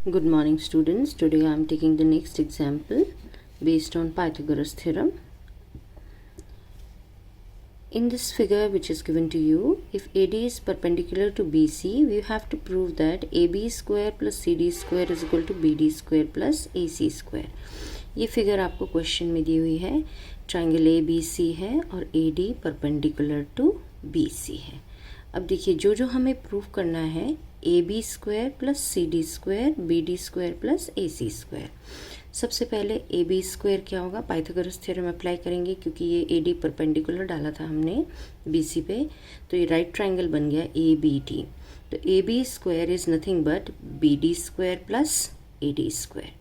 Good morning students. Today I am taking the next example based on Pythagoras theorem. In this figure which is given to you, if AD is perpendicular to BC, we have to prove that AB square plus CD square is equal to BD square plus AC square. ये figure आपको question में दी हुई है. Triangle ABC है और AD perpendicular to BC है. अब देखिए जो जो हमें प्रूव करना है, AB square plus CD square BD square plus AC square. सबसे पहले AB स्क्वायर क्या होगा, पाइथागोरस थ्योरम अप्लाई करेंगे क्योंकि ये AD परपेंडिकुलर डाला था हमने BC पे, तो ये राइट ट्राइंगल बन गया ABD. तो AB square is nothing but BD square plus AD square.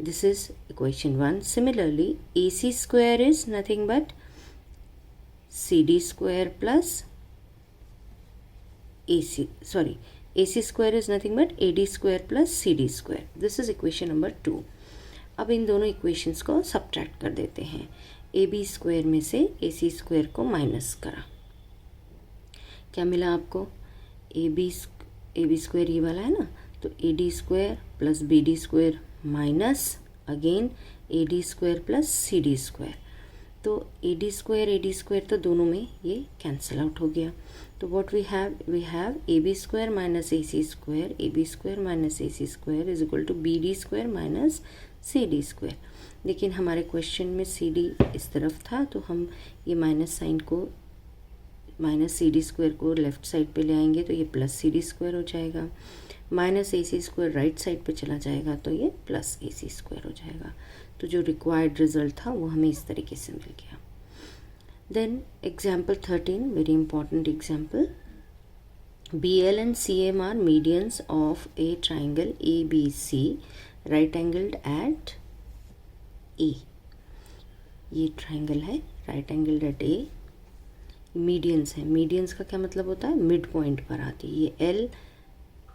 This is equation 1. Similarly AC square is nothing but CD square plus AC square is nothing but AD square plus CD square. This is equation number 2. अब इन दोनों equations को subtract कर देते हैं. AB square में से AC square को माइनस करा, क्या मिला आपको? AB स्क्वायर ये वाला है ना, तो AD square plus BD square minus again AD square plus CD square. तो AD स्क्वायर तो दोनों में ये कैंसिल आउट हो गया. तो what we have AB square minus AC square, AB square minus AC square is equal to BD square minus CD square. लेकिन हमारे क्वेश्चन में CD इस तरफ था, तो हम ये माइनस साइन को, माइनस CD स्क्वायर को लेफ्ट साइड पे ले आएंगे तो ये प्लस CD स्क्वायर हो जाएगा. Minus AC square right side पे चला जाएगा तो ये प्लस AC स्क्वायर हो जाएगा. तो जो रिक्वायर्ड रिजल्ट था वो हमें इस तरीके से मिल गया. Then example 13, very important example. BL and CM are medians of a triangle ABC right angled at A. ये ट्राइंगल है right angled at A. Medians है. मीडियंस का क्या मतलब होता है? मिड पॉइंट पर आती है. ये L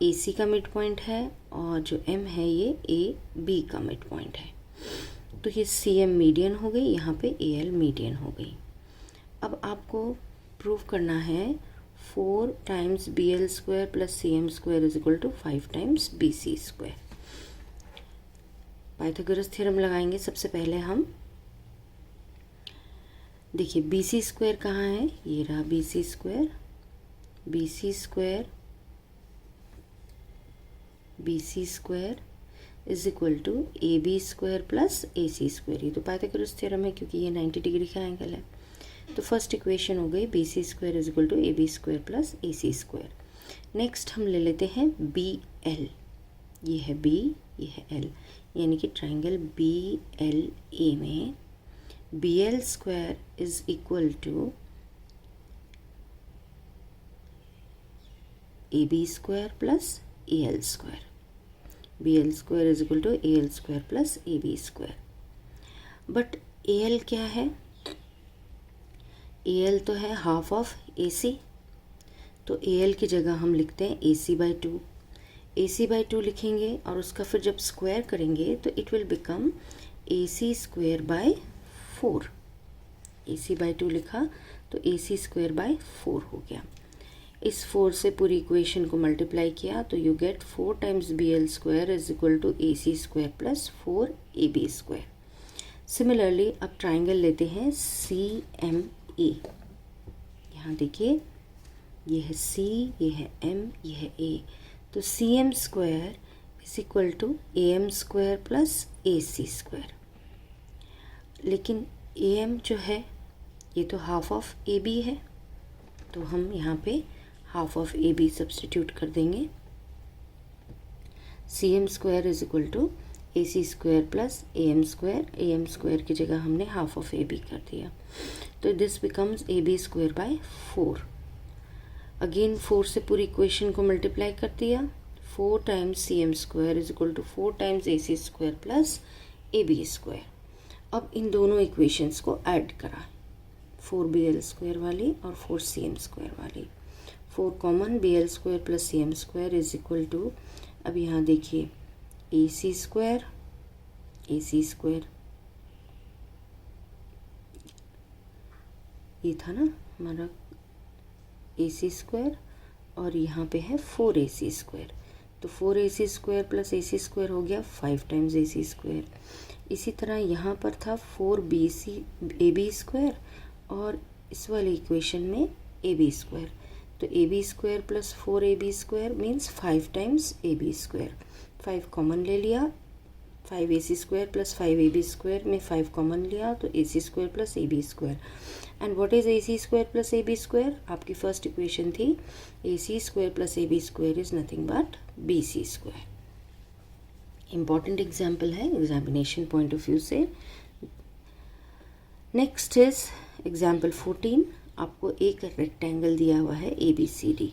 AC का मिड पॉइंट है और जो M है ये AB का मिड पॉइंट है. तो ये CM मीडियन हो गई, यहाँ पे AL मीडियन हो गई. अब आपको प्रूव करना है 4 times BL square plus CM square is equal to 5 times BC square. Pythagoras theorem लगाएंगे. सबसे पहले हम देखिए BC स्क्वायर कहाँ है, ये रहा BC square. BC square is equal to AB square plus AC square. ये तो पाइथागोरस थ्योरम है क्योंकि ये 90 डिग्री का एंगल है. तो फर्स्ट इक्वेशन हो गई BC square is equal to AB square plus AC square. Next हम ले लेते हैं BL. ये है B, ये है L, यानी कि ट्राइंगल BLA में BL square is equal to AB square plus AL square. BL square is equal to AL square plus AB square. But AL क्या है? AL तो है हाफ ऑफ AC. तो AL की जगह हम लिखते हैं AC/2. AC/2 लिखेंगे और उसका फिर जब स्क्वायर करेंगे तो it will become AC square by 4. AC/2 लिखा तो AC स्क्वायर बाय 4 हो गया. इस 4 से पूरी इक्वेशन को मल्टीप्लाई किया तो you get 4 times BL square is equal to AC square plus 4 AB square. Similarly अब ट्राइंगल लेते हैं CMA. यहाँ देखिए ये है C, ये है M, ये है A. तो CM square is equal to AM square plus AC square. लेकिन AM जो है ये तो हाफ ऑफ AB है, तो हम यहाँ पे हाफ ऑफ AB सब्स्टिट्यूट कर देंगे. CM square is equal to AC square plus AM square. AM square की जगह हमने हाफ ऑफ AB कर दिया. तो this becomes AB square by 4. Again 4 से पूरी इक्वेशन को मल्टीप्लाई कर दिया. 4 times CM square is equal to 4 times AC square plus AB square. अब इन दोनों इक्वेशंस को ऐड करा, 4BL स्क्वायर वाली और 4CM स्क्वायर वाली. 4 common, BL square plus CM square is equal to, अब यहाँ देखिए AC स्क्वायर, ये था ना हमारा AC स्क्वायर, और यहाँ पे है 4AC स्क्वायर. तो 4ac square plus ac square हो गया 5 टाइम्स ac स्क्वायर। इसी तरह यहाँ पर था 4bc ab स्क्वायर और इस वाले इक्वेशन में ab स्क्वायर, तो ab square plus 4ab square means 5 times ab square. 5 common ले लिया, 5ac square plus 5ab square में 5 कॉमन लिया तो ac square plus ab square. And what is ac square plus ab square? आपकी first equation थी ac square plus ab square is nothing but bc square. Important example है examination point of view से। Next is example 14। आपको एक rectangle दिया हुआ है ABCD,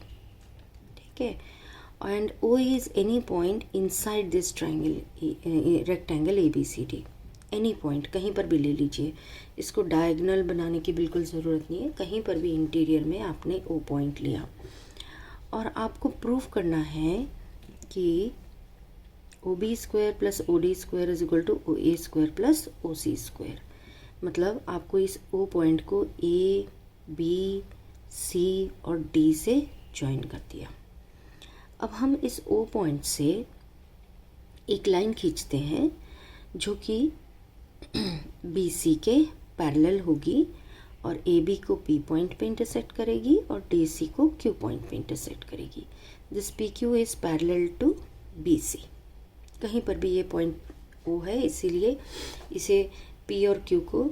ठीक है, and O is any point inside this triangle rectangle ABCD। Any point कहीं पर भी ले लीजिए, इसको डायगोनल बनाने की बिल्कुल ज़रूरत नहीं है, कहीं पर भी इंटीरियर में आपने O पॉइंट लिया और आपको प्रूव करना है कि OB square plus OD square is equal to OA square plus OC square. मतलब आपको इस O पॉइंट को A, B, C और D से ज्वाइन कर दिया। अब हम इस O पॉइंट से एक लाइन खींचते हैं जो कि BC के पैरेलल होगी और AB को P पॉइंट पे इंटरसेक्ट करेगी और DC को Q पॉइंट पे इंटरसेक्ट करेगी। This PQ is parallel to BC। कहीं पर भी ये पॉइंट O है, इसीलिए इसे P और Q को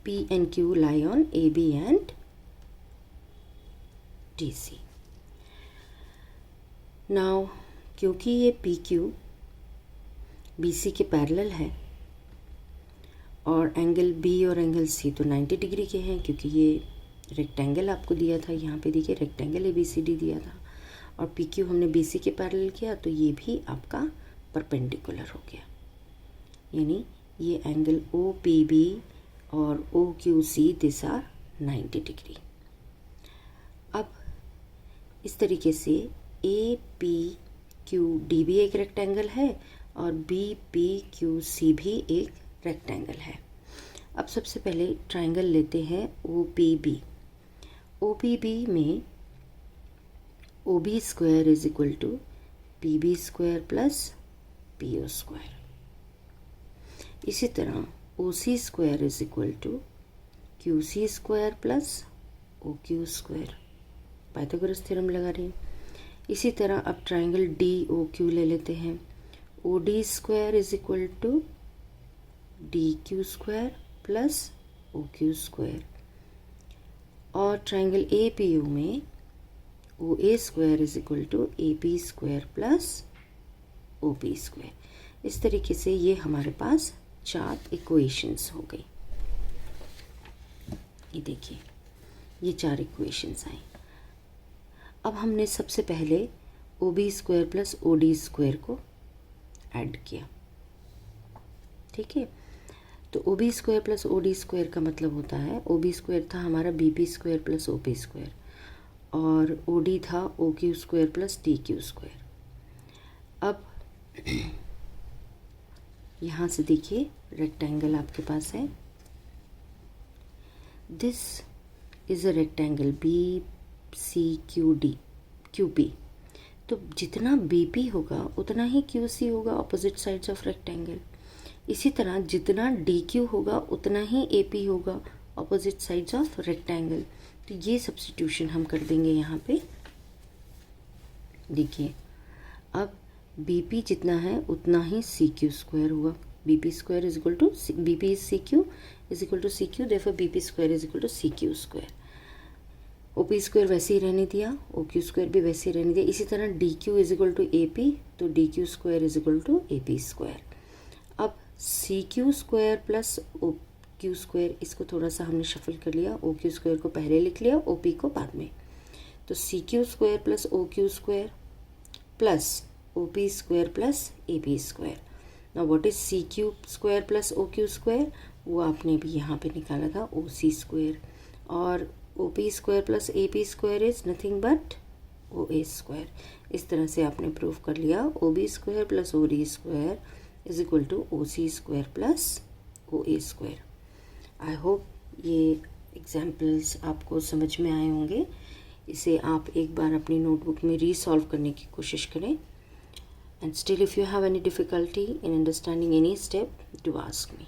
P and Q lie on AB and DC। Now क्योंकि ये PQ BC के पैरेलल है और एंगल B और एंगल C तो 90 डिग्री के हैं, क्योंकि ये रेक्टेंगल आपको दिया था, यहाँ पे देखिए रेक्टेंगल ABCD दिया था और PQ हमने BC के पैरेलल किया तो ये भी आपका परपेंडिकुलर हो गया, यानी ये एंगल OPB और OQC दिस आर 90 डिग्री। अब इस तरीके से APQD भी एक रेक्टेंगल है और BPQC भी एक रेक्टेंगल है। अब सबसे पहले ट्राइंगल लेते हैं OPB। OPB में OB square is equal to PB square plus PO square. इसी तरह OC square is equal to QC square plus OQ square. Pythagoras theorem लगा रही हूँ। इसी तरह अब ट्राइंगल DOQ ले लेते हैं। OD square is equal to DQ square plus OQ square और ट्राइंगल APO में OA square is equal to AP square plus OB square. इस तरीके से ये हमारे पास 4 इक्वेशंस हो गई। ये देखिए ये 4 इक्वेशंस आई। अब हमने सबसे पहले OB square plus OD square को ऐड किया, ठीक है। तो OB square plus OD square का मतलब होता है, OB स्क्वायर था हमारा BP square plus OP square और OD था OQ square plus DQ square. अब यहाँ से देखिए रेक्टेंगल आपके पास है, this is a rectangle BCQD QP। तो जितना BP होगा उतना ही QC होगा, ऑपोजिट साइड्स ऑफ रेक्टेंगल। इसी तरह जितना DQ होगा उतना ही AP होगा, ऑपोजिट साइड्स ऑफ रेक्टेंगल। तो ये सब्स्टिट्यूशन हम कर देंगे यहाँ पे। देखिए अब BP जितना है उतना ही CQ स्क्वायर हुआ। BP square is equal to BP is CQ is equal to CQ, therefore BP square is equal to CQ square. OP square वैसे ही रहने दिया, OQ स्क्वायर भी वैसे ही रहने दिया। इसी तरह DQ is equal to AP, तो DQ square is equal to AP square. अब CQ square plus OQ square, इसको थोड़ा सा हमने शफल कर लिया, OQ स्क्वायर को पहले लिख लिया, OP को बाद में। तो CQ square plus OQ square plus OP square plus AP square. Now what is CQ square plus OQ square? वो आपने भी यहाँ पे निकाला था OC स्क्वायर, और OP square plus AP square is nothing but OA square. इस तरह से आपने प्रूव कर लिया OB square plus OD square is equal to OC square plus OA square. I hope ये एग्जाम्पल्स आपको समझ में आए होंगे। इसे आप एक बार अपनी नोटबुक में रीसॉल्व करने की कोशिश करें। And still if you have any difficulty in understanding any step, do ask me.